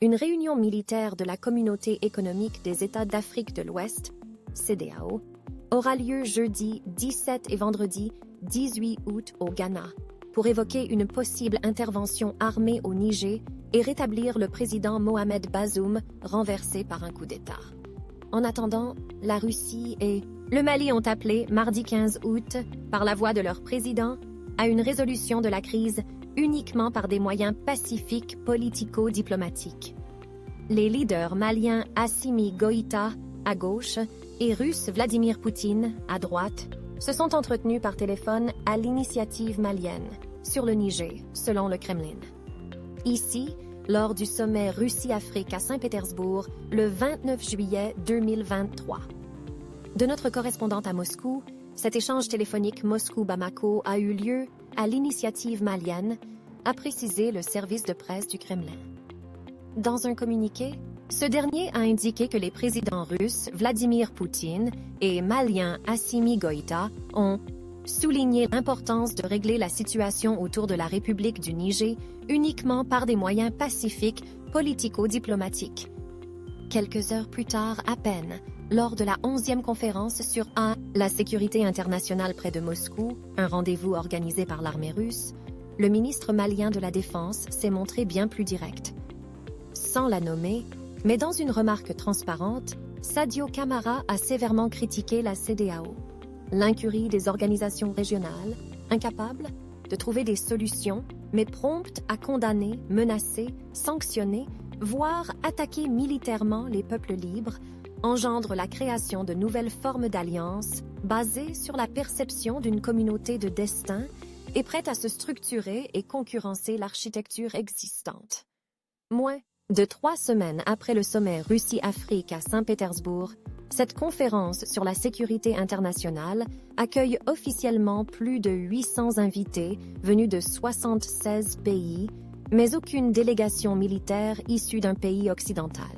Une réunion militaire de la Communauté économique des États d'Afrique de l'Ouest, CEDEAO, aura lieu jeudi 17 et vendredi 18 août au Ghana pour évoquer une possible intervention armée au Niger et rétablir le président Mohamed Bazoum renversé par un coup d'État. En attendant, la Russie et le Mali ont appelé mardi 15 août, par la voix de leur président, à une résolution de la crise uniquement par des moyens pacifiques politico-diplomatiques. Les leaders maliens Assimi Goïta, à gauche, et russe Vladimir Poutine, à droite, se sont entretenus par téléphone à l'initiative malienne, sur le Niger, selon le Kremlin. Ici, lors du sommet Russie-Afrique à Saint-Pétersbourg, le 29 juillet 2023. De notre correspondante à Moscou, cet échange téléphonique Moscou-Bamako a eu lieu à l'initiative malienne, a précisé le service de presse du Kremlin. Dans un communiqué, ce dernier a indiqué que les présidents russes Vladimir Poutine et malien Assimi Goïta ont souligné l'importance de régler la situation autour de la République du Niger uniquement par des moyens pacifiques politico-diplomatiques. Quelques heures plus tard à peine, lors de la 11e conférence sur la sécurité internationale près de Moscou, un rendez-vous organisé par l'armée russe, le ministre malien de la Défense s'est montré bien plus direct. Sans la nommer, mais dans une remarque transparente, Sadio Camara a sévèrement critiqué la CEDEAO, l'incurie des organisations régionales, incapables de trouver des solutions, mais promptes à condamner, menacer, sanctionner, voire attaquer militairement les peuples libres, engendre la création de nouvelles formes d'alliances basées sur la perception d'une communauté de destin et prête à se structurer et concurrencer l'architecture existante. Moins de 3 semaines après le sommet Russie-Afrique à Saint-Pétersbourg, cette conférence sur la sécurité internationale accueille officiellement plus de 800 invités venus de 76 pays, mais aucune délégation militaire issue d'un pays occidental.